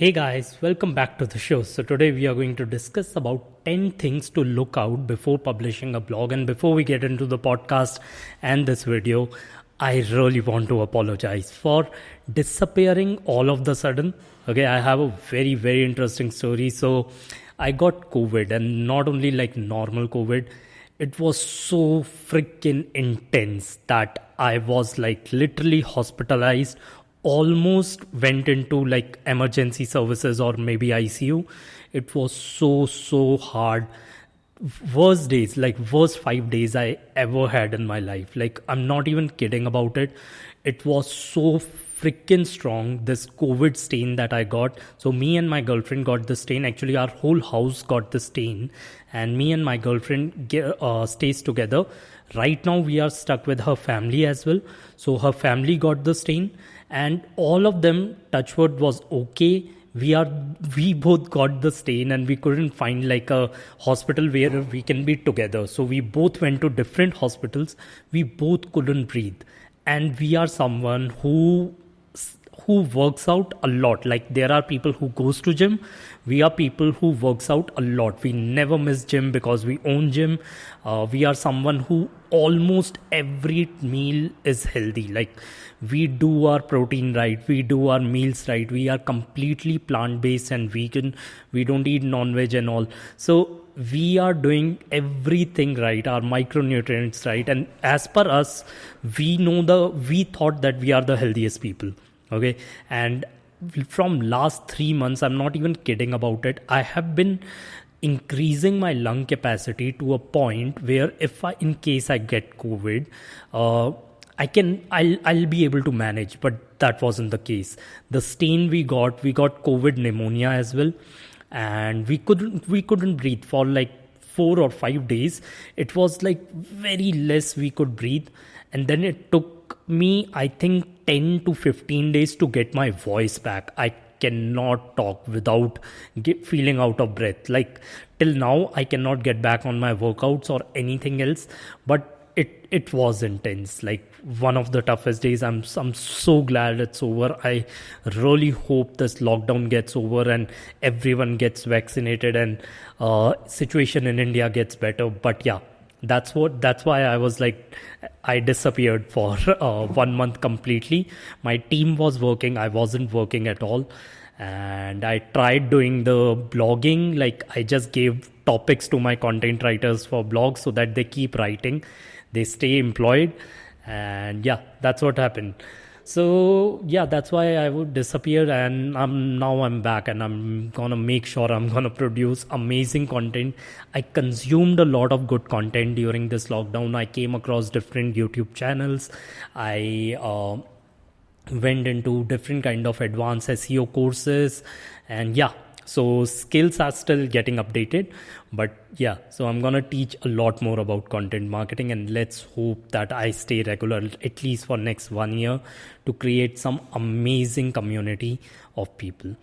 Hey guys, welcome back to the show. So today we are going to discuss about 10 things to look out before publishing a blog. And before we get into the podcast and this video, I really want to apologize for disappearing all of the sudden. Okay, I have a very interesting story. So I got COVID, and not only like normal COVID, it was so freaking intense that I was like literally hospitalized, almost went into like emergency services or maybe ICU. It was so hard. Worst days, like worst 5 days I ever had in my life. Like, I'm not even kidding about it. It was so freaking strong, this COVID stain that I got. So me and my girlfriend got the stain. Actually, our whole house got the stain, and me and my girlfriend stays together. Right now we are stuck with her family as well. So her family got the stain, and all of them, touchwood, was okay. We both got the stain, and we couldn't find like a hospital where we can be together. So we both went to different hospitals. We both couldn't breathe, and we are someone who works out a lot. Like, there are people who goes to gym. We are people who works out a lot. We never miss gym because we own gym. We are someone who almost every meal is healthy. Like, we do our protein right, we do our meals right, we are completely plant-based and vegan. We don't eat non-veg and all. So we are doing everything right, our micronutrients right. And as per us, we thought that we are the healthiest people. Okay, and from last 3 months, I'm not even kidding about it, I have been increasing my lung capacity to a point where if in case I get COVID, I'll be able to manage. But that wasn't the case. The stain we got COVID pneumonia as well, and we couldn't breathe for like 4 or 5 days. It was like very less we could breathe, and then it took me, I think, 10 to 15 days to get my voice back. I cannot talk without feeling out of breath. Like, till now I cannot get back on my workouts or anything else. But it was intense, like one of the toughest days. I'm so glad it's over. I really hope this lockdown gets over and everyone gets vaccinated and situation in India gets better. But yeah, that's why I was like, I disappeared for 1 month completely. My team was working, I wasn't working at all. And I tried doing the blogging. Like, I just gave topics to my content writers for blogs so that they keep writing, they stay employed. And yeah, that's what happened. So yeah, that's why I would disappear, and I'm back, and I'm gonna make sure I'm gonna produce amazing content. I consumed a lot of good content during this lockdown. I came across different YouTube channels. I went into different kind of advanced SEO courses, and yeah, so skills are still getting updated. But yeah, so I'm gonna teach a lot more about content marketing, and let's hope that I stay regular at least for next 1 year to create some amazing community of people.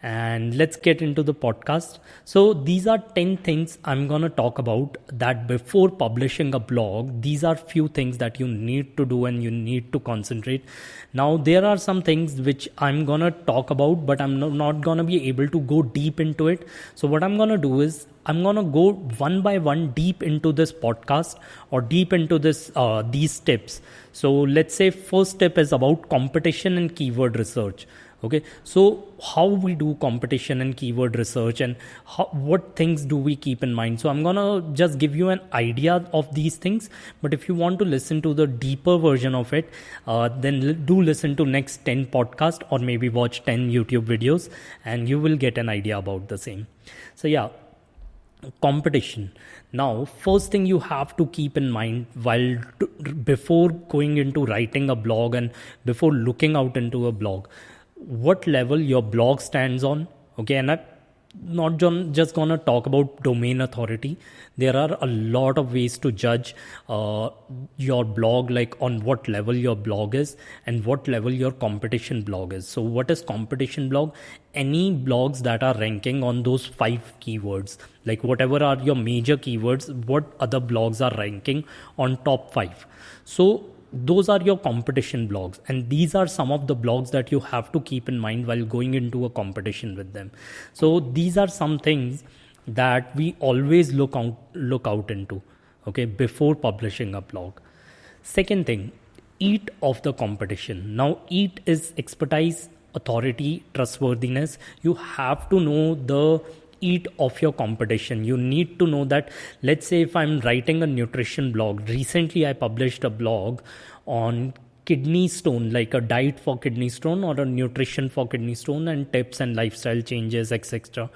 And let's get into the podcast. So these are 10 things I'm going to talk about, that before publishing a blog, these are few things that you need to do and you need to concentrate. Now, there are some things which I'm going to talk about, but I'm not going to be able to go deep into it. So what I'm going to do is I'm going to go one by one deep into this podcast, or deep into this these tips. So let's say first tip is about competition and keyword research. Okay, so how we do competition and keyword research, and what things do we keep in mind. So I'm gonna just give you an idea of these things, but if you want to listen to the deeper version of it, then do listen to next 10 podcasts, or maybe watch 10 YouTube videos, and you will get an idea about the same. So yeah, competition. Now, first thing you have to keep in mind before going into writing a blog and before looking out into a blog, what level your blog stands on. Okay, and I'm not just gonna talk about domain authority. There are a lot of ways to judge your blog, like on what level your blog is and what level your competition blog is. So what is competition blog? Any blogs that are ranking on those 5 keywords, like whatever are your major keywords, what other blogs are ranking on top 5. So those are your competition blogs, and these are some of the blogs that you have to keep in mind while going into a competition with them. So these are some things that we always look out into, okay, before publishing a blog. Second thing, EAT of the competition. Now, EAT is expertise, authority, trustworthiness. You have to know the EAT of your competition. You need to know that, let's say if I'm writing a nutrition blog, recently I published a blog on kidney stone, like a diet for kidney stone or a nutrition for kidney stone and tips and lifestyle changes, etc.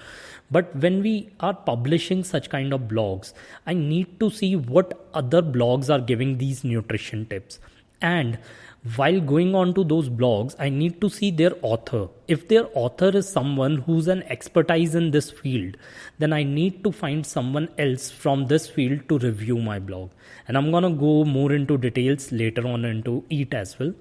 But when we are publishing such kind of blogs, I need to see what other blogs are giving these nutrition tips. And while going on to those blogs, I need to see their author. If their author is someone who's an expertise in this field, then I need to find someone else from this field to review my blog. And I'm going to go more into details later on into EAT as well.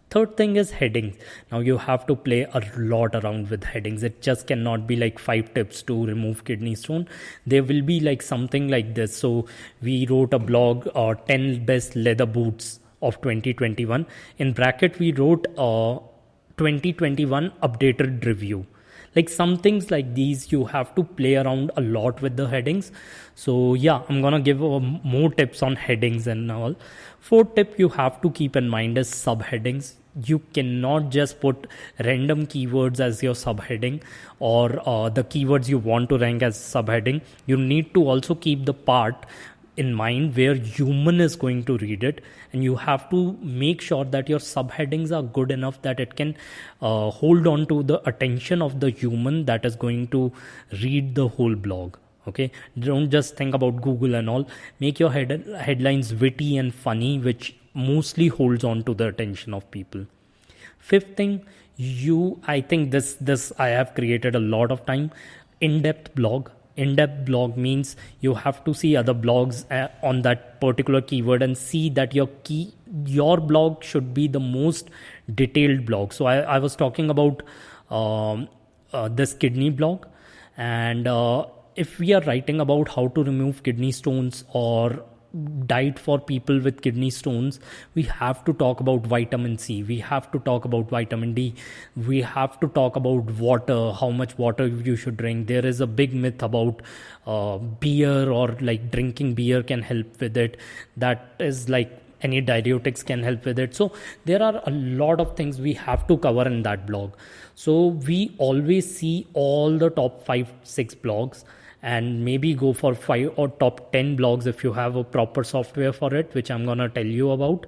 Third thing is headings. Now you have to play a lot around with headings. It just cannot be like 5 tips to remove kidney stone. There will be like something like this. So we wrote a blog, 10 best leather boots of 2021. In bracket, we wrote 2021 updated review. Like some things like these, you have to play around a lot with the headings. So yeah, I'm gonna give more tips on headings and all. Fourth tip you have to keep in mind is subheadings. You cannot just put random keywords as your subheading or the keywords you want to rank as subheading. You need to also keep the part in mind where human is going to read it, and you have to make sure that your subheadings are good enough that it can hold on to the attention of the human that is going to read the whole blog. Okay, don't just think about Google and all. Make your headlines witty and funny, which mostly holds on to the attention of people. Fifth thing, I think this I have created a lot of time. In-depth blog. In-depth blog means you have to see other blogs on that particular keyword and see that your blog should be the most detailed blog. So I was talking about this kidney blog, and if we are writing about how to remove kidney stones or diet for people with kidney stones, we have to talk about vitamin C, we have to talk about vitamin D, we have to talk about water, how much water you should drink. There is a big myth about beer, or like drinking beer can help with it. That is like any diuretics can help with it. So there are a lot of things we have to cover in that blog. So we always see all the top 5-6 blogs, and maybe go for 5 or top 10 blogs if you have a proper software for it, which I'm going to tell you about.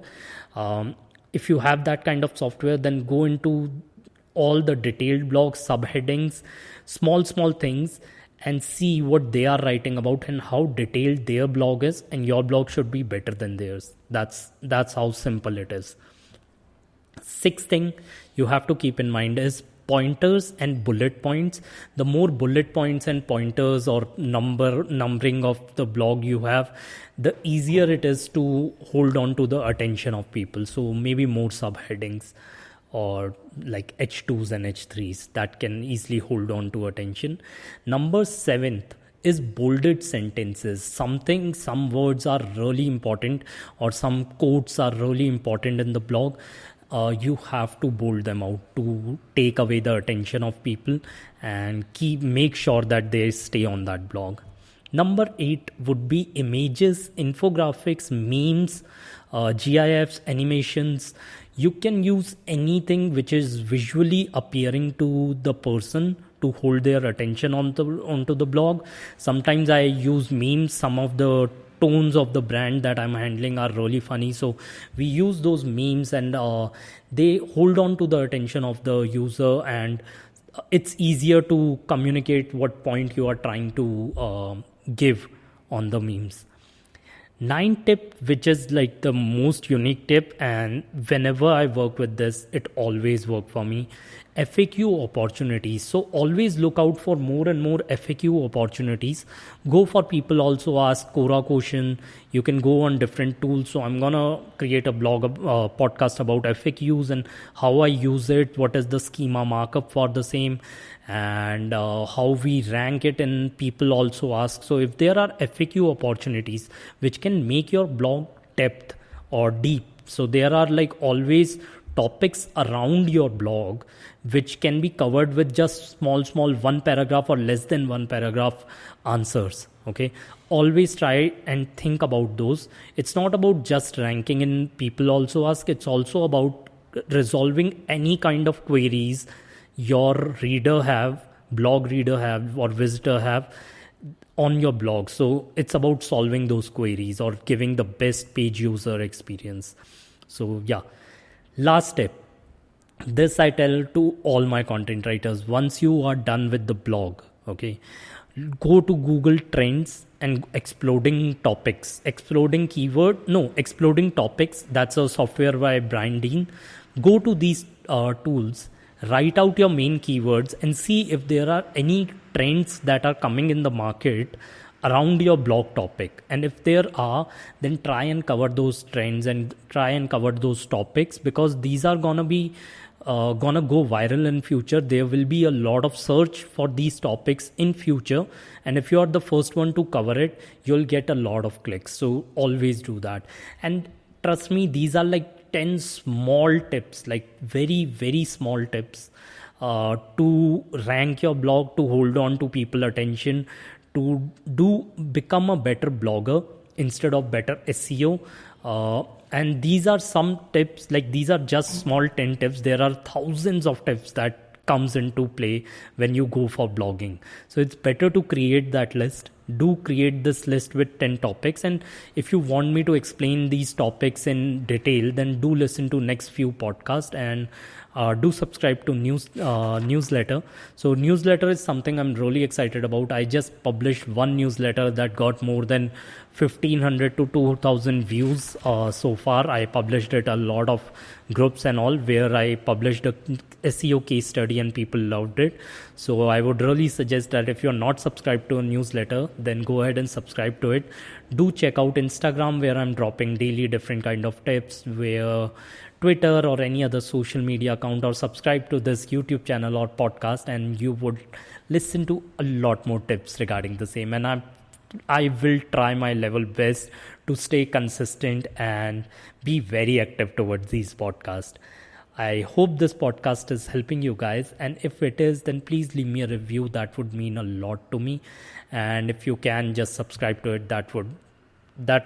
If you have that kind of software, then go into all the detailed blogs, subheadings, small things, and see what they are writing about and how detailed their blog is, and your blog should be better than theirs. That's how simple it is. Sixth thing you have to keep in mind is pointers and bullet points. The more bullet points and pointers or numbering of the blog you have, the easier it is to hold on to the attention of people. So maybe more subheadings or like H2s and H3s that can easily hold on to attention. Number 7th is bolded sentences. Some words are really important, or some quotes are really important in the blog. You have to bold them out to take away the attention of people and make sure that they stay on that blog. Number 8 would be images, infographics, memes, GIFs, animations. You can use anything which is visually appearing to the person to hold their attention onto the blog. Sometimes I use memes. Some of the tones of the brand that I'm handling are really funny, so we use those memes, and they hold on to the attention of the user, and it's easier to communicate what point you are trying to give on the memes. 9th tip, which is like the most unique tip, and whenever I work with this, it always works for me. FAQ opportunities. So always look out for more and more FAQ opportunities. Go for people also ask Quora question. You can go on different tools. So I'm gonna create a podcast about FAQs and how I use it, what is the schema markup for the same, and how we rank it, and people also ask. So if there are FAQ opportunities which can make your blog depth or deep, So there are like always topics around your blog which can be covered with just small one paragraph or less than one paragraph answers. Okay, always try and think about those. It's not about just ranking and people also ask, it's also about resolving any kind of queries your blog reader have or visitor have on your blog. So it's about solving those queries or giving the best page user experience. So yeah, last tip, this I tell to all my content writers: once you are done with the blog, okay, go to Google Trends and exploding topics, exploding topics. That's a software by Brian Dean. Go to these tools, write out your main keywords and see if there are any trends that are coming in the market around your blog topic. And if there are, then try and cover those trends and try and cover those topics, because these are gonna go viral in future. There will be a lot of search for these topics in future, and if you are the first one to cover it, you'll get a lot of clicks. So always do that. And trust me, these are like 10 small tips, like very small tips to rank your blog, to hold on to people attention, to become a better blogger instead of better SEO. And these are some tips, like these are just small 10 tips. There are thousands of tips that comes into play when you go for blogging. So it's better to create that list. Do create this list with 10 topics. And if you want me to explain these topics in detail, then do listen to next few podcasts and do subscribe to newsletter. So newsletter is something I'm really excited about. I just published one newsletter that got more than 1500 to 2000 views so far. I published it a lot of groups and all, where I published a SEO case study and people loved it. So I would really suggest that if you're not subscribed to a newsletter, then go ahead and subscribe to it. Do check out Instagram, where I'm dropping daily different kind of tips, where Twitter or any other social media account, or subscribe to this YouTube channel or podcast, and you would listen to a lot more tips regarding the same. And I will try my level best to stay consistent and be very active towards these podcasts. I hope this podcast is helping you guys, and if it is, then please leave me a review. That would mean a lot to me. And if you can just subscribe to it, that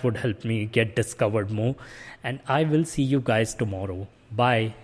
would help me get discovered more. And I will see you guys tomorrow. Bye.